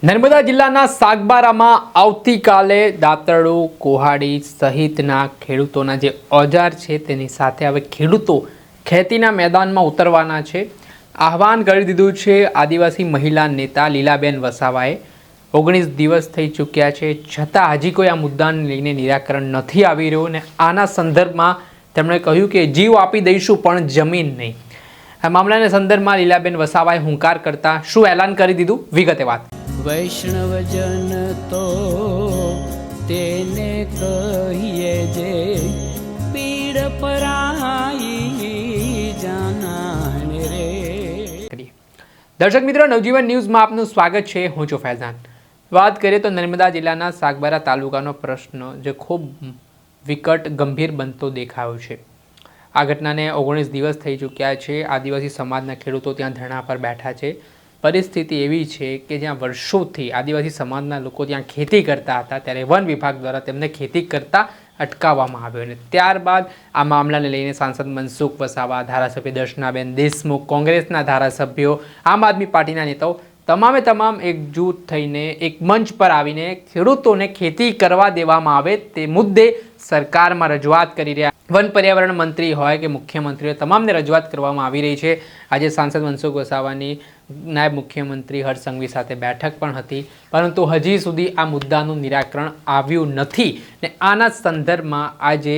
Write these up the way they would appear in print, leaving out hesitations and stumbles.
નર્મદા જિલ્લાના સાગબારામાં આવતીકાલે દાતરડુ કોહાડી સહિતના ખેડૂતોના જે ઓજાર છે તેની સાથે હવે ખેડૂતો ખેતીના મેદાનમાં ઉતરવાના છે. આહવાન કરી દીધું છે આદિવાસી મહિલા નેતા લીલાબેન વસાવાએ. 19 દિવસ થઈ ચૂક્યા છે છતાં હજી કોઈ આ મુદ્દાને લઈને નિરાકરણ નથી આવી રહ્યું અને આના સંદર્ભમાં તેમણે કહ્યું કે જીવ આપી દઈશું પણ જમીન નહીં. આ મામલાના સંદર્ભમાં લીલાબેન વસાવાએ હુંકાર કરતા શું એલાન કરી દીધું, વિગતે વાત. વૈષ્ણવજન તો તેને કહીએ જે પીડ પરાઈ જાનાને રે. દર્શક મિત્રો, નવજીવન ન્યૂઝમાં આપનું સ્વાગત છે. હું છું ફૈઝાન. વાત કરીએ તો નર્મદા જિલ્લાના સાગબારા તાલુકાનો પ્રશ્ન જે ખૂબ વિકટ ગંભીર બનતો દેખાયો છે. આ ઘટનાને 19 દિવસ થઈ ચૂક્યા છે. આદિવાસી સમાજના ખેડૂતો ત્યાં ધરણા પર બેઠા છે. પરિસ્થિતિ એવી છે કે જ્યાં વર્ષોથી આદિવાસી સમાજના લોકો ત્યાં ખેતી કરતા હતા ત્યારે વન વિભાગ દ્વારા તેમને ખેતી કરતા અટકાવવામાં આવ્યો અને ત્યારબાદ આ મામલાને લઈને સાંસદ મનસુખ વસાવા, ધારાસભ્ય દર્શનાબેન દેશમુખ, કોંગ્રેસના ધારાસભ્યો, આમ આદમી પાર્ટીના નેતાઓ તમામે તમામ એકજૂથ થઈને એક મંચ પર આવીને ખેડૂતોને ખેતી કરવા દેવામાં આવે તે મુદ્દે સરકારમાં રજૂઆત કરી રહ્યા. વન પર્યાવરણ મંત્રી હોય કે મુખ્યમંત્રી હોય, તમામને રજૂઆત કરવામાં આવી રહી છે. આજે સાંસદ મનસુખ વસાવાની નાયબ મુખ્યમંત્રી હર્ષ સંઘવી સાથે બેઠક પણ હતી, પરંતુ હજી સુધી આ મુદ્દાનું નિરાકરણ આવ્યું નથી. ને આના સંદર્ભમાં આજે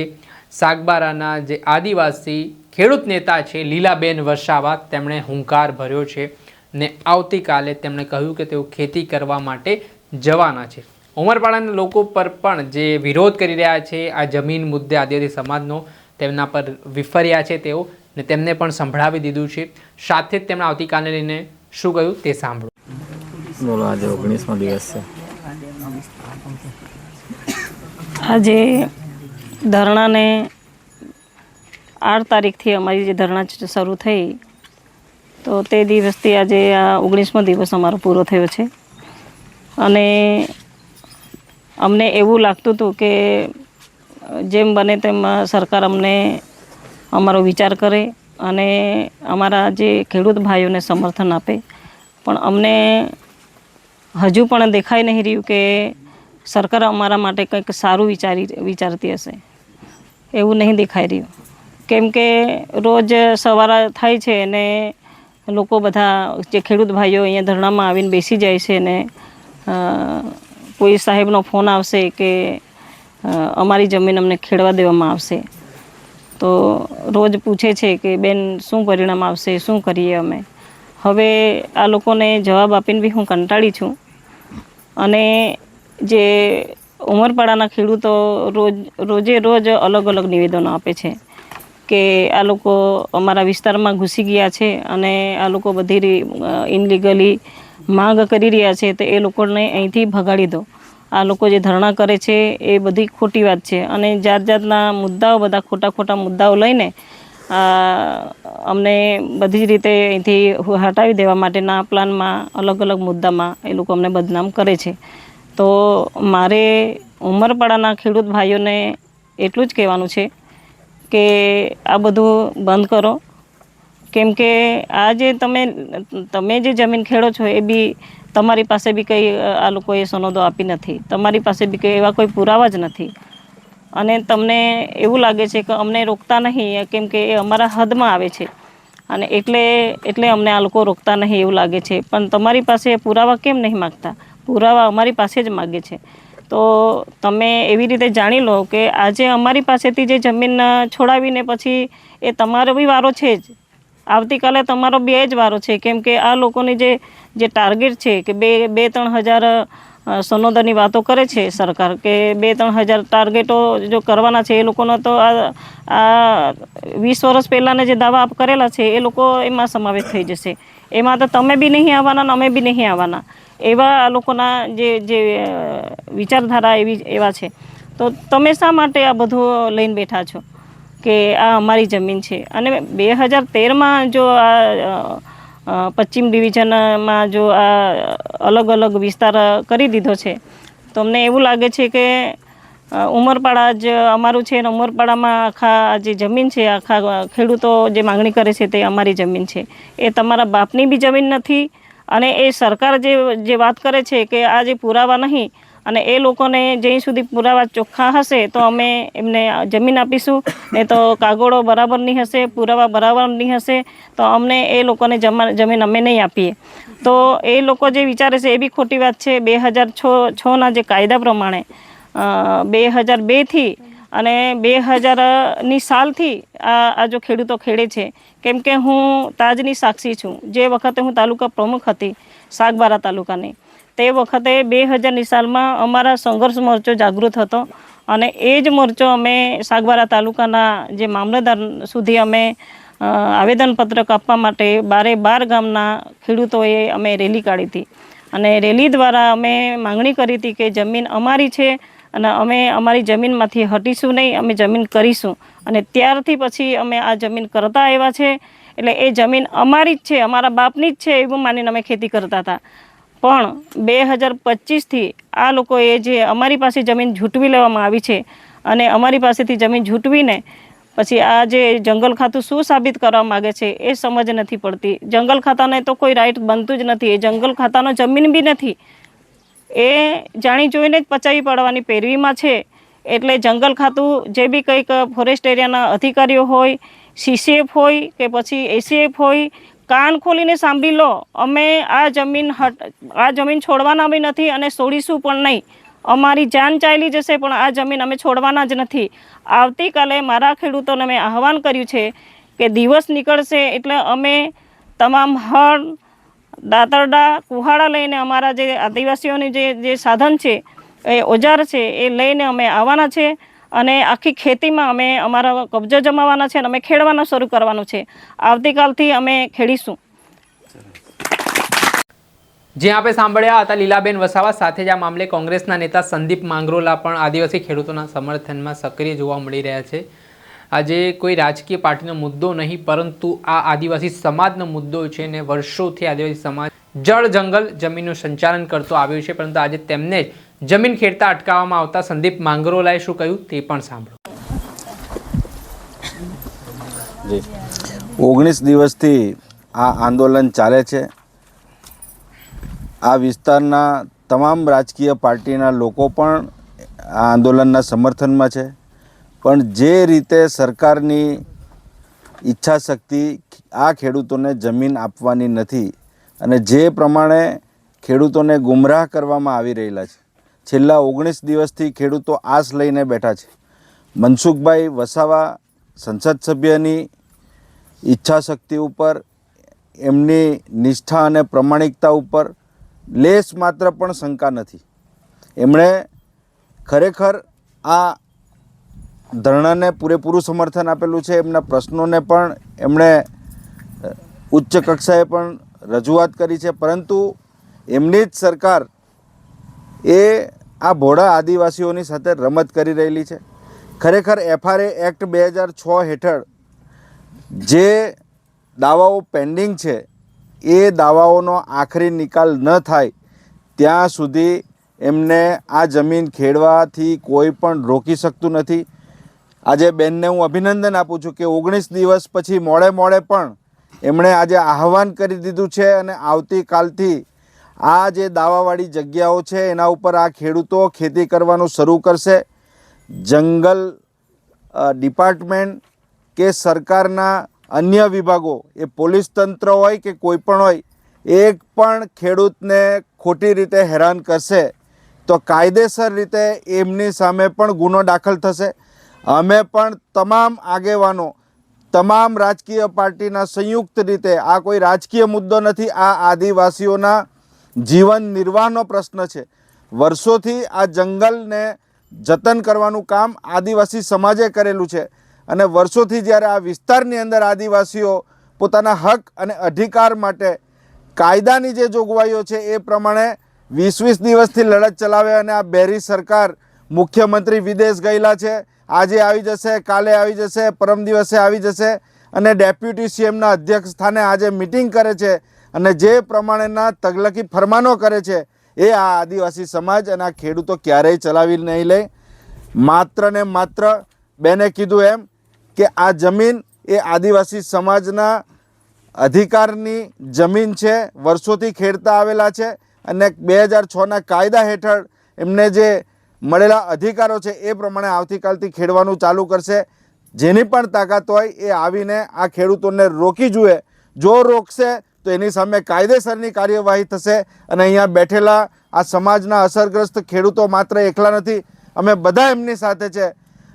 સાગબારાના જે આદિવાસી ખેડૂત નેતા છે લીલાબેન વસાવા, તેમણે હુંકાર ભર્યો છે ને આવતીકાલે તેમણે કહ્યું કે તેઓ ખેતી કરવા માટે જવાના છે. ઉમરપાડાના લોકો પર પણ જે વિરોધ કરી રહ્યા છે આ જમીન મુદ્દે આદિવાસી સમાજનો, તેમના પર વિફર્યા છે તેઓ, ને તેમને પણ સંભળાવી દીધું છે. સાથે જ તેમણે આવતીકાલે લઈને શું કહ્યું તે સાંભળો. બોલો, આજે 19મો દિવસ છે. આજે ધરણાને 8 તારીખથી અમારી જે ધરણા શરૂ થઈ તો તે દિવસથી આજે આ 19મો દિવસ અમારો પૂરો થયો છે. અને અમને એવું લાગતું હતું કે જેમ બને તેમ સરકાર અમને અમારો વિચાર કરે અને અમારા જે ખેડૂત ભાઈઓને સમર્થન આપે, પણ અમને હજુ પણ દેખાઈ નહીં રહ્યું કે સરકાર અમારા માટે કંઈક સારું વિચારતી હશે. એવું નહીં દેખાઈ રહ્યું. કેમ કે રોજ સવારે થાય છે ને લોકો બધા જે ખેડૂત ભાઈઓ અહીંયા ધરણામાં આવીને બેસી જાય છે ને કોઈ સાહેબનો ફોન આવશે કે અમારી જમીન અમને ખેડવા દેવામાં આવશે તો રોજ પૂછે છે કે બેન શું પરિણામ આવશે, શું કરીએ અમે. હવે આ લોકોને જવાબ આપીને બી હું કંટાળી છું. અને જે ઉમરપાડાના ખેડૂતો રોજે રોજ અલગ અલગ નિવેદનો આપે છે કે આ લોકો અમારા વિસ્તારમાં ઘૂસી ગયા છે અને આ લોકો બધી ઇનલીગલી માંગ કરી રહ્યા છે તો એ લોકોને અહીંથી ભગાડી દો. આ લોકો જે ધરણા કરે છે એ બધી ખોટી વાત છે અને જાત જાતના મુદ્દાઓ, બધા ખોટા મુદ્દાઓ લઈને અમને બધી જ રીતે અહીંથી હટાવી દેવા માટેના પ્લાનમાં અલગ અલગ મુદ્દામાં એ લોકો અમને બદનામ કરે છે. તો મારે ઉમરપાડાના ખેડૂત ભાઈઓને એટલું જ કહેવાનું છે કે આ બધું બંધ કરો. કેમ કે આ જે તમે જે જમીન ખેડો છો એ બી તમારી પાસે બી કંઈ આ લોકોએ સનદો આપી નથી, તમારી પાસે બી કંઈ એવા કોઈ પુરાવા જ નથી. અને તમને એવું લાગે છે કે અમને રોકતા નહીં કેમ કે એ અમારા હદમાં આવે છે અને એટલે અમને આ લોકો રોકતા નહીં એવું લાગે છે. પણ તમારી પાસે પુરાવા કેમ નહીં માગતા? પુરાવા અમારી પાસે જ માગે છે. તો તમે એવી રીતે જાણી લો કે આજે અમારી પાસેથી જે જમીન છોડાવીને પછી એ તમારો બી વારો છે જ, આવતીકાલે તમારો બી જ વારો છે. કેમ કે આ લોકોની જે ટાર્ગેટ છે કે 2-3 હજાર સનદોની વાતો કરે છે સરકાર કે 2-3 હજાર ટાર્ગેટો જો કરવાના છે એ લોકોનો, તો આ 20 વર્ષ પહેલાંના જે દાવા કરેલા છે એ લોકો એમાં સમાવેશ થઈ જશે. એમાં તો તમે બી નહીં આવવાના ને અમે બી નહીં આવવાના. એવા આ લોકોના જે વિચારધારા એવા છે. તો તમે શા માટે આ બધું લઈને બેઠા છો કે આ અમારી જમીન છે? અને 2013માં જો આ પશ્ચિમ ડિવિઝનમાં જો આ અલગ અલગ વિસ્તાર કરી દીધો છે તો અમને એવું લાગે છે કે ઉમરપાડા જ અમારું છે ને ઉમરપાડામાં આખા જે જમીન છે, આખા ખેડૂતો જે માગણી કરે છે તે અમારી જમીન છે. એ તમારા બાપની બી જમીન નથી અને એ સરકાર જે વાત કરે છે કે આ જે પુરાવા નહીં અને એ લોકોને જ્યાં સુધી પુરાવા ચોખ્ખા હશે તો અમે એમને જમીન આપીશું, ને તો કાગળો બરાબર નહીં હશે, પુરાવા બરાબર નહીં હશે તો અમને એ લોકોને જમીન અમે નહીં આપીએ. તો એ લોકો જે વિચારે છે એ બી ખોટી વાત છે. 2006ના જે કાયદા પ્રમાણે 2002થી અને 2000ની સાલથી આ જો ખેડૂતો ખેડે છે. કેમ કે હું તાજની સાક્ષી છું. જે વખતે હું તાલુકા પ્રમુખ હતી સાગબારા તાલુકાની, તે વખતે 2000ની સાલમાં અમારા સંઘર્ષ મોરચો જાગૃત હતો અને એ જ મોરચો અમે સાગબારા તાલુકાના જે મામલતદાર સુધી અમે આવેદનપત્રક આપવા માટે 12 ગામના ખેડૂતોએ અમે રેલી કાઢી હતી અને રેલી દ્વારા અમે માંગણી કરી હતી કે જમીન અમારી છે અને અમે અમારી જમીનમાંથી હટીશું નહીં, અમે જમીન કરીશું. અને ત્યારથી પછી અમે આ જમીન કરતા આવ્યા છે. એટલે એ જમીન અમારી જ છે, અમારા બાપની જ છે એવું માનીને અમે ખેતી કરતા હતા. પણ 2025થી આ લોકોએ જે અમારી પાસે જમીન ઝૂંટવી લેવામાં આવી છે અને અમારી પાસેથી જમીન ઝૂંટવીને પછી આ જે જંગલ ખાતું શું સાબિત કરવા માગે છે એ સમજ નથી પડતી. જંગલ ખાતાને તો કોઈ રાઇટ બનતું જ નથી. એ જંગલ ખાતાનો જમીન બી નથી, એ જાણી જોઈને જ પચાવી પાડવાની પેરવીમાં છે. એટલે જંગલ ખાતું જે બી કંઈક ફોરેસ્ટ એરિયાના અધિકારીઓ હોય, CCF હોય કે પછી ACF હોય, કાન ખોલીને સાંભળી લો. અમે આ જમીન છોડવાના બી નથી અને છોડીશું પણ નહીં. અમારી જાન ચાલી જશે પણ આ જમીન અમે છોડવાના જ નથી. આવતીકાલે મારા ખેડૂતોને મેં આહવાન કર્યું છે કે દિવસ નીકળશે એટલે અમે તમામ હળ, દાતરડા, કુહાડા લઈને અમારા જે આદિવાસીઓની જે સાધન છે, એ ઓજાર છે, એ લઈને અમે આવવાના છે અને આખી ખેતીમાં અમે અમારા કબજો જમાવવાના છે અને અમે ખેડવાનું શરૂ કરવાનું છે. આવતીકાલથી અમે ખેડીશું. જે આપણે સાંભળ્યા હતા લીલાબેન વસાવા. સાથે જ આ મામલે કોંગ્રેસના નેતા સંદીપ માંગરોલા પણ આદિવાસી ખેડૂતોના સમર્થનમાં સક્રિય જોવા મળી રહ્યા છે. આજે કોઈ રાજકીય પાર્ટીનો મુદ્દો નહીં પરંતુ આ આદિવાસી સમાજનો મુદ્દો છે ને વર્ષોથી આદિવાસી સમાજ જળ જંગલ જમીનનું સંચાલન કરતો આવ્યો છે. પરંતુ આજે તેમને જમીન ખેડતા અટકાવવામાં આવતા સંદીપ માંગરોલાએ શું કહ્યું તે પણ સાંભળો. 19 દિવસથી આ આંદોલન ચાલે છે. આ વિસ્તારના તમામ રાજકીય પાર્ટીના લોકો પણ આ આંદોલનના સમર્થનમાં છે. પણ જે રીતે સરકારની ઈચ્છા શક્તિ આ ખેડૂતોને જમીન આપવાની નથી અને જે પ્રમાણે ખેડૂતોને ગુમરાહ કરવામાં આવી રહેલા છે, છેલ્લા 19 દિવસથી ખેડૂતો આસ લઈને બેઠા છે. મનસુખભાઈ વસાવા સંસદ સભ્યની ઈચ્છા શક્તિ ઉપર, એમની નિષ્ઠા અને પ્રમાણિકતા ઉપર લેશ માત્ર પણ શંકા નથી. એમણે ખરેખર આ ધરણાને પૂરેપૂરું સમર્થન આપેલું છે. એમના પ્રશ્નોને પણ એમણે ઉચ્ચ કક્ષાએ પણ રજૂઆત કરી છે. પરંતુ એમની જ સરકાર એ આ ભોળા આદિવાસીઓની સાથે રમત કરી રહેલી છે. ખરેખર FRA એક્ટ 2006 હેઠળ જે દાવાઓ પેન્ડિંગ છે એ દાવાઓનો આખરી નિકાલ ન થાય ત્યાં સુધી એમને આ જમીન ખેડવાથી કોઈ પણ રોકી શકતું નથી. આજે બેનને હું અભિનંદન આપું છું કે 19 દિવસ પછી મોડે પણ એમણે આજે આહવાન કરી દીધું છે અને આવતીકાલથી આ જે દાવાવાળી જગ્યાઓ છે એના ઉપર આ ખેડૂતો ખેતી કરવાનું શરૂ કરશે. જંગલ ડિપાર્ટમેન્ટ કે સરકારના અન્ય વિભાગો, એ પોલીસ તંત્ર હોય કે કોઈ પણ હોય, એક પણ ખેડૂતને ખોટી રીતે હેરાન કરશે તો કાયદેસર રીતે એમની સામે પણ ગુનો દાખલ થશે. અમે પણ તમામ આગેવાનો, તમામ રાજકીય પાર્ટીના સંયુક્ત રીતે, આ કોઈ રાજકીય મુદ્દો નથી, આ આદિવાસીઓના જીવન નિર્વાહનો પ્રશ્ન છે. વર્ષોથી આ જંગલને જતન કરવાનું કામ આદિવાસી સમાજે કરેલું છે અને વર્ષોથી જ્યારે આ વિસ્તારની અંદર આદિવાસીઓ પોતાના હક અને અધિકાર માટે કાયદાની જે જોગવાઈઓ છે એ પ્રમાણે 20 દિવસથી લડત ચલાવે અને આ બેરી સરકાર, મુખ્યમંત્રી વિદેશ ગયેલા છે, આજે આવી જશે, કાલે આવી જશે, પરમ દિવસે આવી જશે અને ડેપ્યુટી CMના અધ્યક્ષ સ્થાને આજે મિટિંગ કરે છે અને જે પ્રમાણેના તગલકી ફરમાનો કરે છે એ આ આદિવાસી સમાજ અને આ ખેડૂતો ક્યારેય ચલાવી નહીં લે. માત્ર ને માત્ર બેને કીધું એમ કે આ જમીન એ આદિવાસી સમાજના અધિકારની જમીન છે, વર્ષોથી ખેડતા આવેલા છે અને 2006ના કાયદા હેઠળ એમને જે મળેલા અધિકારો છે એ પ્રમાણે આવતીકાલથી ખેડવાનું ચાલુ કરશે. જેની પણ તાકાત હોય એ આવીને આ ખેડૂતોને રોકી જુએ. જો રોકશે તો એની સામે કાયદેસરની કાર્યવાહી થશે. અને અહીંયા બેઠેલા આ સમાજના અસરગ્રસ્ત ખેડૂતો માત્ર એકલા નથી, અમે બધા એમની સાથે છે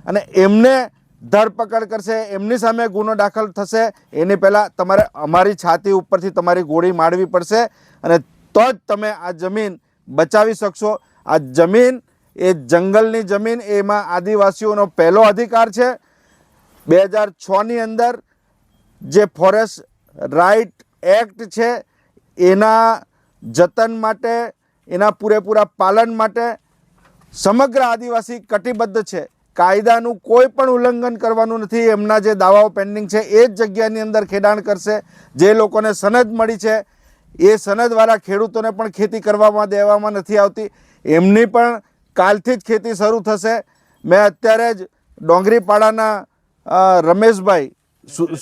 અને એમને ધરપકડ કરશે, એમની સામે ગુનો દાખલ થશે. એની પહેલાં તમારે અમારી છાતી ઉપરથી તમારી ગોળી મારવી પડશે અને તો જ તમે આ જમીન બચાવી શકશો. આ જમીન એ જંગલની જમીન, એમાં આદિવાસીઓનો પહેલો અધિકાર છે. 2006ની અંદર જે ફોરેસ્ટ રાઇટ એક્ટ છે એના જતન માટે, એના પૂરેપૂરા પાલન માટે સમગ્ર આદિવાસી કટિબદ્ધ છે. કાયદાનું કોઈ પણ ઉલ્લંઘન કરવાનું નથી. એમના જે દાવાઓ પેન્ડિંગ છે એ જ જગ્યાની અંદર ખેડાણ કરશે. જે લોકોને સનદ મળી છે એ સનદવાળા ખેડૂતોને પણ ખેતી કરવામાં દેવામાં નથી આવતી. એમની પણ કાલથી જ ખેતી શરૂ થશે. મેં અત્યારે જ ડોંગરીપાડાના રમેશભાઈ,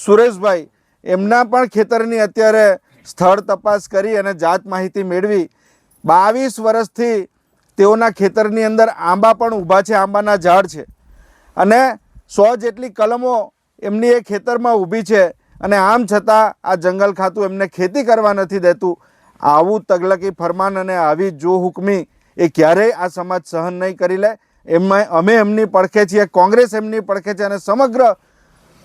સુરેશભાઈ, એમના પણ ખેતરની અત્યારે સ્થળ તપાસ કરી અને જાત માહિતી મેળવી. 22 વર્ષથી તેઓના ખેતરની અંદર આંબા પણ ઊભા છે, આંબાના ઝાડ છે અને 100 જેટલી કલમો એમની એ ખેતરમાં ઊભી છે અને આમ છતાં આ જંગલ ખાતું એમને ખેતી કરવા નથી દેતું. આવું તગલકી ફરમાન અને આવી જો હુકમી એ ક્યારેય આ સમાજ સહન નહીં કરી લે. અમે એમની પડખે છીએ, કોંગ્રેસ એમની પડખે છે અને સમગ્ર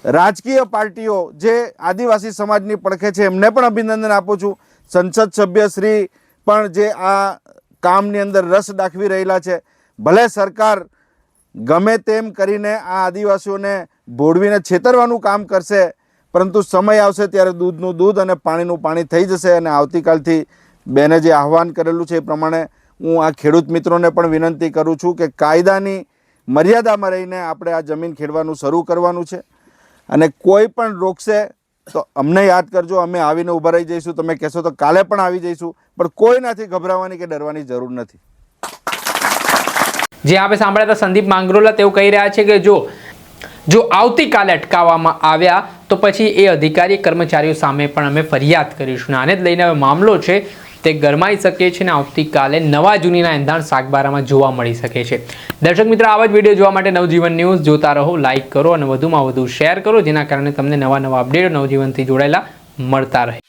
રાજકીય પાર્ટીઓ જે આદિવાસી સમાજની પડખે છે એમને પણ અભિનંદન આપું છું. સંસદ સભ્ય શ્રી પણ જે આ કામની અંદર રસ દાખવી રહેલા છે. ભલે સરકાર ગમે તેમ કરીને આ આદિવાસીઓને ભોળવીને છેતરવાનું કામ કરશે, પરંતુ સમય આવશે ત્યારે દૂધનું દૂધ અને પાણીનું પાણી થઈ જશે. અને આવતીકાલથી બેને જે આહવાન કરેલું છે એ પ્રમાણે હું આ ખેડૂત મિત્રોને પણ વિનંતી કરું છું કે કાયદાની મર્યાદામાં રહીને આપણે આ જમીન ખેડવાનું શરૂ કરવાનું છે. અને કોઈ પણ રોકશે તો અમને યાદ કરજો, અમે આવીને ઊભા રહી જઈશું. તમે કહેશો તો કાલે પણ આવી જઈશું, પણ કોઈ નથી ગભરાવાની કે ડરવાની જરૂર નથી. જે આપણે સાંભળ્યા હતા સંદીપ માંગરોલા, તેઓ કહી રહ્યા છે કે જો આવતીકાલે અટકાવવામાં આવ્યા તો પછી એ અધિકારી કર્મચારીઓ સામે પણ અમે ફરિયાદ કરીશું. આને જ લઈને હવે મામલો છે તે ગરમાઈ શકે છે અને આવતીકાલે નવા જૂનીના એંધાણ સાગબારામાં જોવા મળી શકે છે. દર્શક મિત્રો, આવા જ વિડીયો જોવા માટે નવજીવન ન્યૂઝ જોતા રહો, લાઇક કરો અને વધુમાં વધુ શેર કરો, જેના કારણે તમને નવા અપડેટ નવજીવનથી જોડાયેલા મળતા રહે.